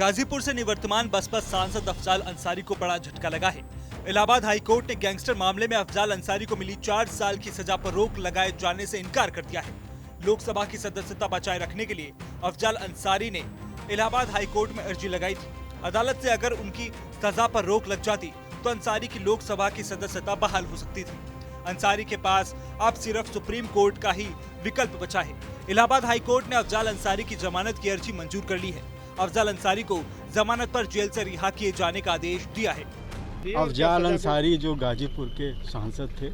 गाजीपुर से निवर्तमान बसपा सांसद अफजाल अंसारी को बड़ा झटका लगा है। इलाहाबाद हाई कोर्ट ने गैंगस्टर मामले में अफजाल अंसारी को मिली 4 साल की सजा पर रोक लगाए जाने से इनकार कर दिया है। लोकसभा की सदस्यता बचाए रखने के लिए अफजाल अंसारी ने इलाहाबाद हाई कोर्ट में अर्जी लगाई थी। अदालत से अगर उनकी सजा पर रोक लग जाती तो अंसारी की लोकसभा की सदस्यता बहाल हो सकती थी। अंसारी के पास अब सिर्फ सुप्रीम कोर्ट का ही विकल्प बचा है। इलाहाबाद हाई कोर्ट ने अफजाल अंसारी की जमानत की अर्जी मंजूर कर ली है। अफजाल अंसारी को जमानत पर जेल से रिहा किए जाने का आदेश दिया है। अफजाल अंसारी जो गाजीपुर के सांसद थे,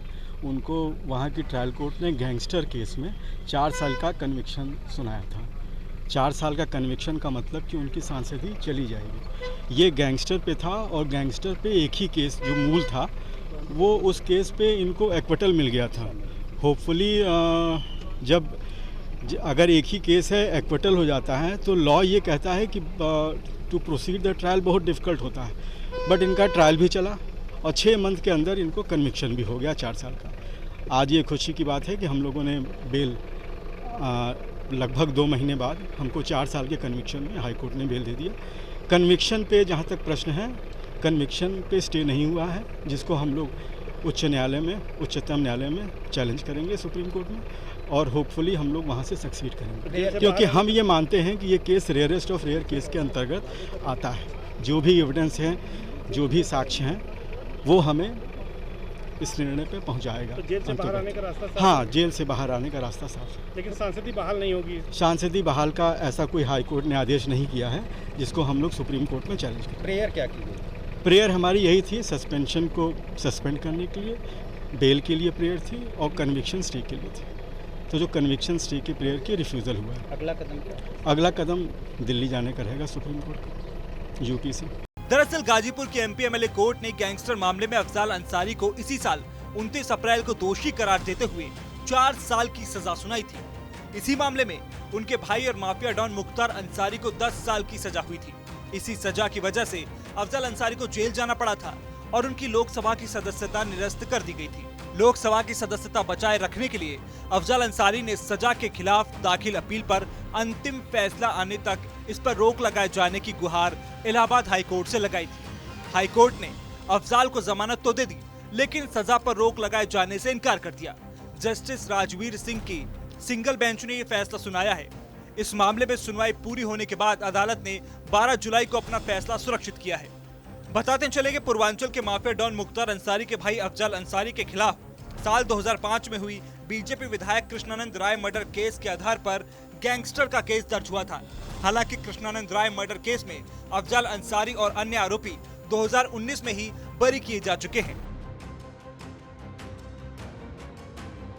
उनको वहां की ट्रायल कोर्ट ने गैंगस्टर केस में 4 साल का कन्विक्शन सुनाया था। 4 साल का कन्विक्शन का मतलब कि उनकी सांसदी चली जाएगी। ये गैंगस्टर पे था और गैंगस्टर पे एक ही केस जो मूल था, वो उस केस पे इनको एक्विटल मिल गया था। होपफुली जब अगर एक ही केस है एक्विटल हो जाता है तो लॉ ये कहता है कि टू प्रोसीड द ट्रायल बहुत डिफ़िकल्ट होता है, बट इनका ट्रायल भी चला और 6 मंथ के अंदर इनको कन्विक्शन भी हो गया 4 साल का। आज ये खुशी की बात है कि हम लोगों ने बेल लगभग 2 महीने बाद हमको 4 साल के कन्विक्शन में हाई कोर्ट ने बेल दे दिया। कन्विक्शन पे जहाँ तक प्रश्न है, कन्विक्शन पे स्टे नहीं हुआ है, जिसको हम लोग उच्चतम न्यायालय में चैलेंज करेंगे सुप्रीम कोर्ट में, और होपफुली हम लोग वहाँ से सक्सीड करेंगे, क्योंकि हम ये मानते हैं कि ये case rarest of rare case के अंतर्गत आता है। जो भी एविडेंस है, जो भी साक्ष्य हैं, वो हमें इस निर्णय पे पहुंचाएगा। तो जेल से बाहर आने का रास्ता साफ? हाँ, जेल से बाहर आने का रास्ता साफ है। लेकिन सांसदी बहाल नहीं होगी? सांसदी बहाल का ऐसा कोई हाई कोर्ट ने आदेश नहीं किया है, जिसको हम लोग सुप्रीम कोर्ट में चैलेंज करें। प्रेयर क्या की गई? प्रेयर हमारी यही थी, सस्पेंशन को सस्पेंड करने के लिए, बेल के लिए प्रेयर थी और कन्विक्शन स्टे के लिए थी। तो जो कन्विक्शन स्टे की प्रेयर की रिफ्यूज़ल हुआ है। अगला कदम क्या? अगला कदम दिल्ली जाने का रहेगा सुप्रीम कोर्ट का, यूपी से। दरअसल गाजीपुर के एमपी एमएलए कोर्ट ने गैंगस्टर मामले में अफजाल अंसारी को इसी साल 29 अप्रैल को दोषी करार देते हुए 4 साल की सजा सुनाई थी। इसी मामले में उनके भाई और माफिया डॉन मुख्तार अंसारी को 10 साल की सजा हुई थी। इसी सजा की वजह से अफजाल अंसारी को जेल जाना पड़ा था और उनकी लोकसभा की सदस्यता निरस्त कर दी गई थी। लोकसभा की सदस्यता बचाए रखने के लिए अफजाल अंसारी ने सजा के खिलाफ दाखिल अपील पर अंतिम फैसला आने तक इस पर रोक लगाए जाने की गुहार इलाहाबाद हाई कोर्ट से लगाई थी। हाई कोर्ट ने अफजाल को जमानत तो दे दी, लेकिन सजा पर रोक लगाए जाने से इनकार कर दिया। जस्टिस राजवीर सिंह की सिंगल बेंच ने यह फैसला सुनाया है। इस मामले में सुनवाई पूरी होने के बाद अदालत ने 12 जुलाई को अपना फैसला सुरक्षित किया है। बताते चले कि पूर्वांचल के माफिया डॉन मुख्तार अंसारी के भाई अफजाल अंसारी के खिलाफ साल 2005 में हुई बीजेपी विधायक कृष्णानंद राय मर्डर केस के आधार पर गैंगस्टर का केस दर्ज हुआ था। हालांकि कृष्णानंद राय मर्डर केस में अफजाल अंसारी और अन्य आरोपी 2019 में ही बरी किए जा चुके हैं।